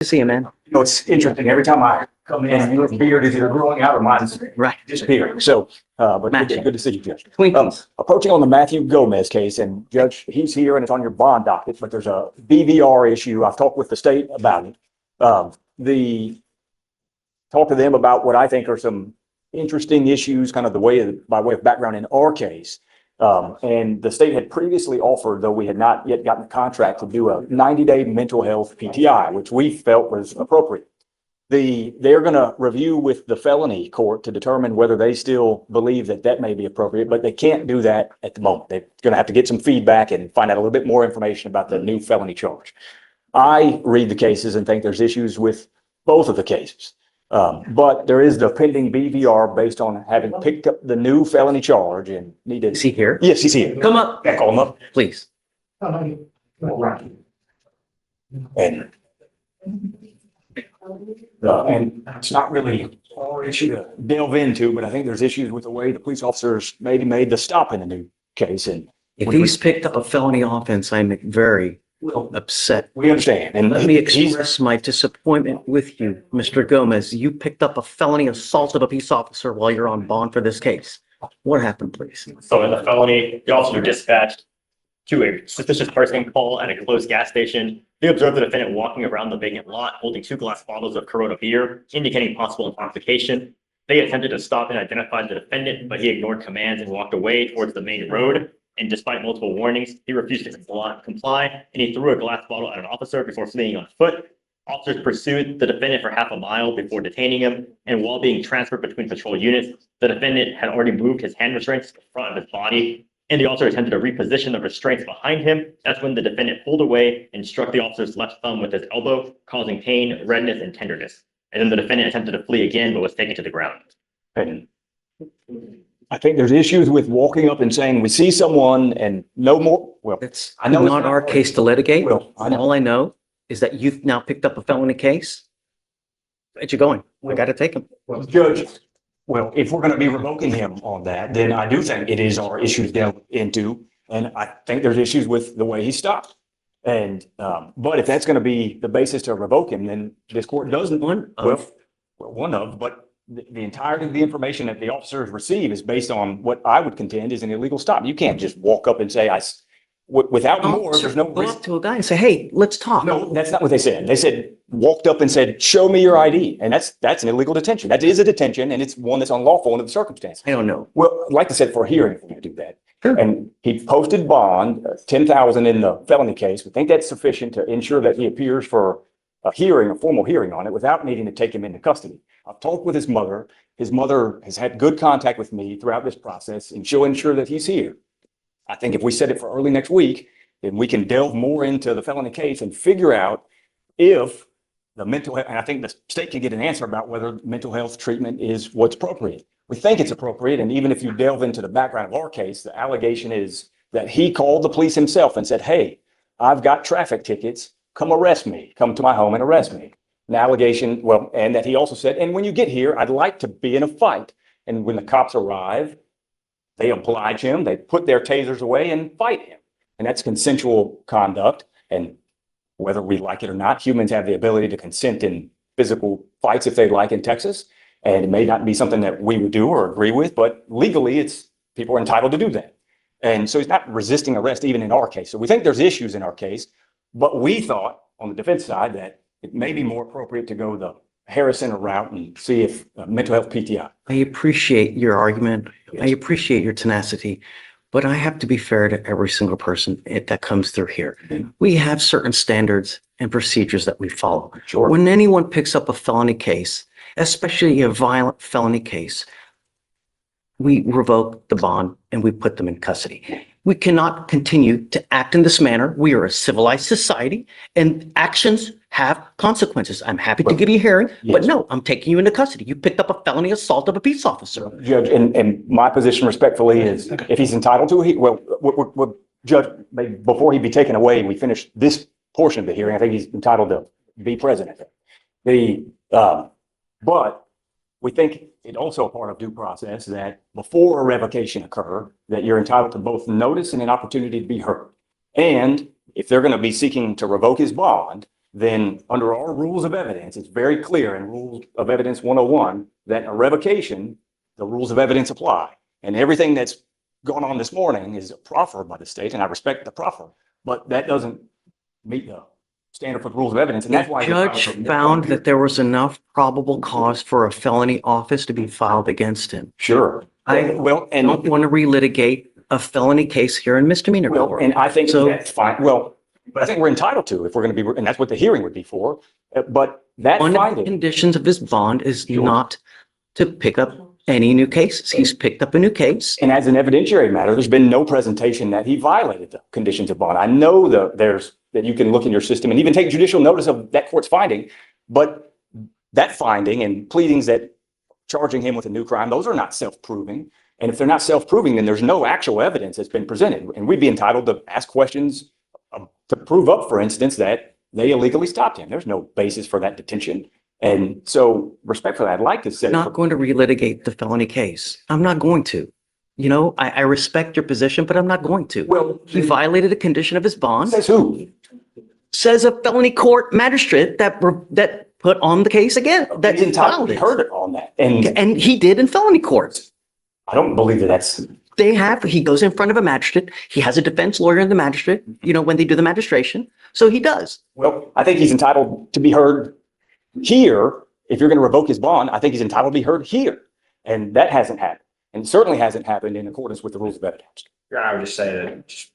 See you, man. You know, it's interesting. Every time I come in, your beard is either growing out or mine's Right. disappearing. So, but Matching. good to see you, Judge. Twinkles. Approaching on the Matthew Gomez case, and Judge, he's here and it's on your bond docket, but there's a BVR issue. I've talked with the state about it. Talk to them about what I think are some interesting issues, kind of by way of background in our case. And the state had previously offered, though we had not yet gotten a contract, to do a 90-day mental health PTI, which we felt was appropriate. They're going to review with the felony court to determine whether they still believe that that may be appropriate, but they can't do that at the moment. They're going to have to get some feedback and find out a little bit more information about the new felony charge. I read the cases and think there's issues with both of the cases. But there is the pending BVR based on having picked up the new felony charge and needed. Is he here? Yes, he's here. Come up, Yeah, call him up. please. And it's not really our issue to delve into, but I think there's issues with the way the police officers maybe made the stop in the new case. And If he's picked up a felony offense, I'm very upset. we understand. And Let me express my disappointment with you, Mr. Gomez. You picked up a felony assault of a peace officer while you're on bond for this case. What happened, please? So in the felony, the officer dispatched to a suspicious person call at a closed gas station. They observed the defendant walking around the vacant lot holding 2 glass bottles of Corona beer, indicating possible intoxication. They attempted to stop and identify the defendant, but he ignored commands and walked away towards the main road. And despite multiple warnings, he refused to comply, and he threw a glass bottle at an officer before fleeing on foot. Officers pursued the defendant for half a mile before detaining him, and while being transferred between patrol units, the defendant had already moved his hand restraints to the front of his body, and the officer attempted to reposition the restraints behind him. That's when the defendant pulled away and struck the officer's left thumb with his elbow, causing pain, redness, and tenderness. And then the defendant attempted to flee again, but was taken to the ground. And I think there's issues with walking up and saying, we see someone and no more. Well, It's I know it's not not- our case to litigate. Well, I know. All I know is that you've now picked up a felony case. Where'd you going? I got to take him. Well, Judge, well, if we're going to be revoking him on that, then I do think it is our issue to delve into. And I think there's issues with the way he stopped. And, but if that's going to be the basis to revoke him, then this court doesn't. One Well, of, one of, but the entirety of the information that the officers receive is based on what I would contend is an illegal stop. You can't just walk up and say, without more, there's no go reason. up to a guy and say, hey, let's talk. No, that's not what they said. They said, walked up and said, show me your ID. And that's an illegal detention. That is a detention and it's one that's unlawful under the circumstances. I don't know. Well, like I said, for a hearing, if we could do that. Sure. And he posted bond, 10,000 in the felony case. We think that's sufficient to ensure that he appears for a hearing, a formal hearing on it without needing to take him into custody. I've talked with his mother. His mother has had good contact with me throughout this process and she'll ensure that he's here. I think if we set it for early next week, then we can delve more into the felony case and figure out if the mental health, and I think the state can get an answer about whether mental health treatment is what's appropriate. We think it's appropriate. And even if you delve into the background of our case, the allegation is that he called the police himself and said, hey, I've got traffic tickets. Come arrest me. Come to my home and arrest me. An allegation, well, and that he also said, and when you get here, I'd like to be in a fight. And when the cops arrive, they oblige him. They put their tasers away and fight him. And that's consensual conduct. And whether we like it or not, humans have the ability to consent in physical fights if they like in Texas. And it may not be something that we would do or agree with, but legally people are entitled to do that. And so he's not resisting arrest even in our case. So we think there's issues in our case, but we thought on the defense side that it may be more appropriate to go the Harrison route and see if mental health PTI. I appreciate your argument. I Yes. appreciate your tenacity, but I have to be fair to every single person that comes through here. We have certain standards and procedures that we follow. Sure. When anyone picks up a felony case, especially a violent felony case, we revoke the bond and we put them in custody. We cannot continue to act in this manner. We are a civilized society and actions have consequences. I'm happy to give you a hearing, but Yes. no, I'm taking you into custody. You picked up a felony assault of a peace officer. Judge, and my position respectfully is if he's entitled to it, well, Judge, maybe before he be taken away, we finish this portion of the hearing. I think he's entitled to be present. But we think it also a part of due process that before a revocation occur, that you're entitled to both notice and an opportunity to be heard. And if they're going to be seeking to revoke his bond, then under our rules of evidence, it's very clear in Rules of Evidence 101 that a revocation, the rules of evidence apply. And everything that's gone on this morning is a proffer by the state, and I respect the proffer, but that doesn't meet the standard for the rules of evidence, and that's why. The judge found that there was enough probable cause for a felony office to be filed against him. Sure. I Well, don't and, want to relitigate a felony case here in misdemeanor well, court. and I think So- that's fine. Well, but I think we're entitled to if we're going to be, and that's what the hearing would be for. But that One of the finding, conditions of his bond is Sure. not to pick up any new cases. He's picked up a new case. and as an evidentiary matter, there's been no presentation that he violated the conditions of bond. I know that you can look in your system and even take judicial notice of that court's finding, but that finding and pleadings that charging him with a new crime, those are not self-proving. And if they're not self-proving, then there's no actual evidence that's been presented. And we'd be entitled to ask questions to prove up, for instance, that they illegally stopped him. There's no basis for that detention. And so respectfully, I'd like to say. Not going to relitigate the felony case. I'm not going to. You know, I respect your position, but I'm not going to. Well, He violated a condition of his bond, says who? says a felony court magistrate that put on the case again, that He's entitled filed to be it. heard on that. And And he did in felony courts. I don't believe that that's, He goes in front of a magistrate. He has a defense lawyer in the magistrate, you know, when they do the magistration. So he does. well, I think he's entitled to be heard here. If you're going to revoke his bond, I think he's entitled to be heard here. And that hasn't happened. And certainly hasn't happened in accordance with the rules of evidence. Your Honor, I would just say that, just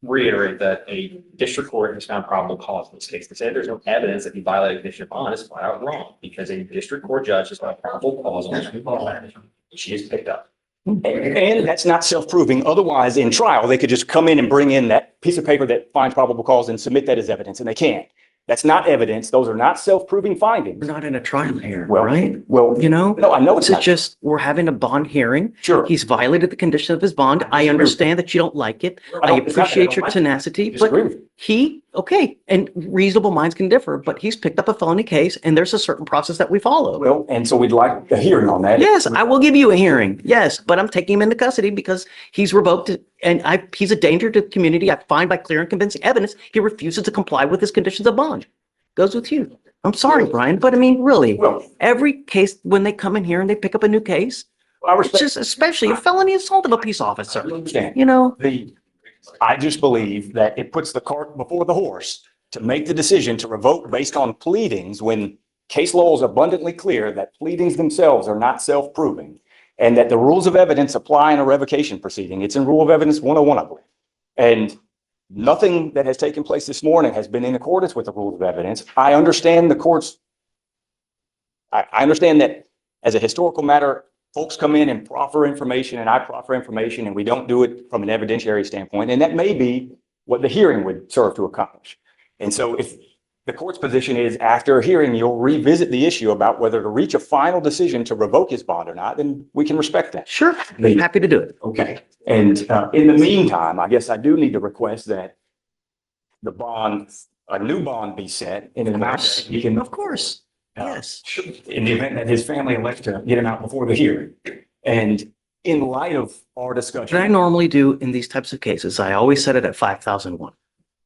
reiterate that a district court has found probable cause in this case. To say there's no evidence that he violated condition of bond is flat out wrong, because a district court judge has found probable cause on this bond. She is picked up. And that's not self-proving. Otherwise, in trial, they could just come in and bring in that piece of paper that finds probable cause and submit that as evidence, and they can't. That's not evidence. Those are not self-proving findings. We're not in a trial here, Well, right? Well, You know, no, I know it's this is not. just, we're having a bond hearing. Sure. He's violated the condition of his bond. I understand that you don't like it. I don't- it's not that I appreciate don't your like it. tenacity, Disagree but with you. okay, and reasonable minds can differ, but he's picked up a felony case and there's a certain process that we follow. Well, and so we'd like a hearing on that. Yes, I will give you a hearing. Yes, but I'm taking him into custody because he's revoked it and he's a danger to the community. I find by clear and convincing evidence, he refuses to comply with his conditions of bond. Goes with you. I'm sorry, Brian, but I mean, really, Well, every case, when they come in here and they pick up a new case, I it's respect, just especially a felony assault of a peace officer, I understand. you know? I just believe that it puts the cart before the horse to make the decision to revoke based on pleadings when case law is abundantly clear that pleadings themselves are not self-proving and that the rules of evidence apply in a revocation proceeding. It's in Rule of Evidence 101, I believe. And nothing that has taken place this morning has been in accordance with the rules of evidence. I understand the courts. I understand that as a historical matter, folks come in and proffer information and I proffer information and we don't do it from an evidentiary standpoint. And that may be what the hearing would serve to accomplish. And so if the court's position is after a hearing, you'll revisit the issue about whether to reach a final decision to revoke his bond or not, then we can respect that. Sure, I'm happy to do it. Okay. And in the meantime, I guess I do need to request that the bond, a new bond be set in an amount that he can. Of course, yes. In the event that his family elects to get him out before the hearing. And in light of our What I discussion, normally do in these types of cases, I always set it at 5,001.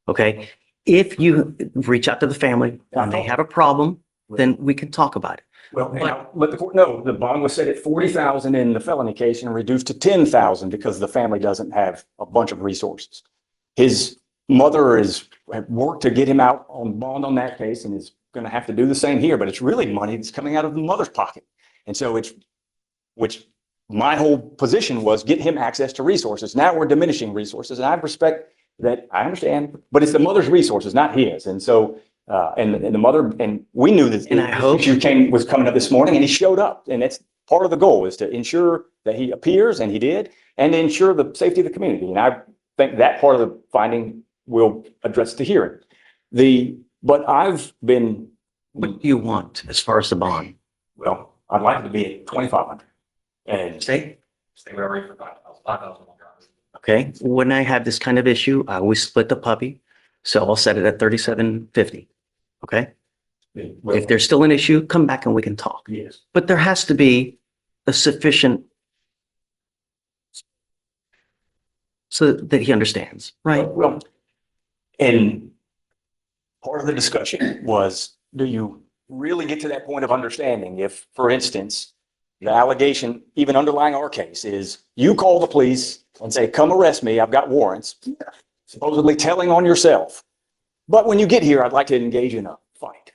Okay? If you reach out to the family and they have a problem, then we can talk about it. well, and I'll let the court know, the bond was set at 40,000 in the felony case and reduced to 10,000 because the family doesn't have a bunch of resources. His mother has worked to get him out on bond on that case and is going to have to do the same here, but it's really money that's coming out of the mother's pocket. And so which my whole position was get him access to resources. Now we're diminishing resources and I respect that, I understand, but it's the mother's resources, not his. And so, and the mother, and we knew that And I hope- this issue was coming up this morning and he showed up. And that's part of the goal is to ensure that he appears, and he did, and to ensure the safety of the community. And I think that part of the finding will address the hearing. But I've been, What do you want as far as the bond? well, I'd like it to be at 2,500. And Say, Stay where we're for 5,000. okay, when I have this kind of issue, I always split the puppy. So I'll set it at 3,750. Okay? If there's still an issue, come back and we can talk. yes. But there has to be a sufficient so that he understands, right? Well, and part of the discussion was, do you really get to that point of understanding if, for instance, the allegation, even underlying our case, is you call the police and say, come arrest me, I've got warrants, supposedly telling on yourself. But when you get here, I'd like to engage in a fight.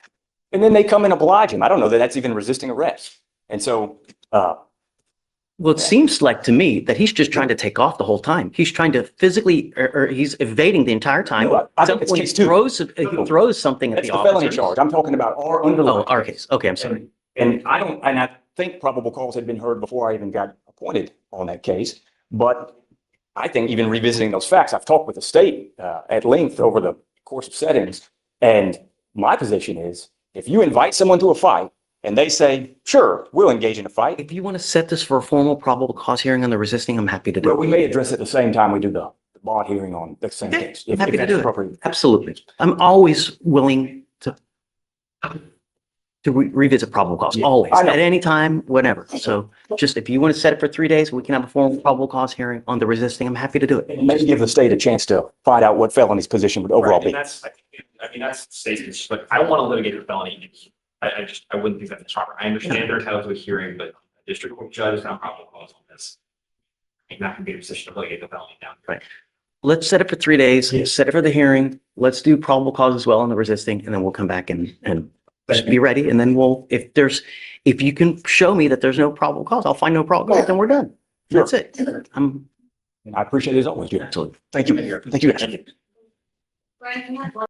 And then they come and oblige him. I don't know that that's even resisting arrest. And so, Well, it seems like to me that he's just trying to take off the whole time. He's trying to physically, or he's evading the entire time. No, I think it's When case two. he throws something at that's the the felony officer. charge. I'm talking about our Oh, underlying. our case. Okay, I'm sorry. And I think probable cause had been heard before I even got appointed on that case. But I think even revisiting those facts, I've talked with the state at length over the course of settings. And my position is, if you invite someone to a fight and they say, sure, we'll engage in a fight, If you want to set this for a formal probable cause hearing on the resisting, I'm happy to do well, it. we may address it at the same time we do the bond hearing on the same Okay, case. I'm happy to that's do it. appropriate. Absolutely. I'm always willing to revisit probable cause, Yeah, always, I know. at any time, whenever. So just if you want to set it for 3 days, we can have a formal probable cause hearing on the resisting. I'm happy to do it. And maybe give the state a chance to find out what felony's position would overall Right, be. and that's, I mean, that's the state's position, but I don't want to litigate a felony. I wouldn't think that's proper. I understand they're entitled to a hearing, but a district court judge is not probable cause on this. I'm not gonna be in a position to litigate the felony down. Right. Let's set it for 3 days, set it for the hearing. Let's do probable cause as well on the resisting, and then we'll come back and just be ready. And then if you can show me that there's no probable cause, I'll find no probable cause, then we're done. That's it. I'm I appreciate it as always, Jim. absolutely. Thank you. Thank you. guys. Thank you.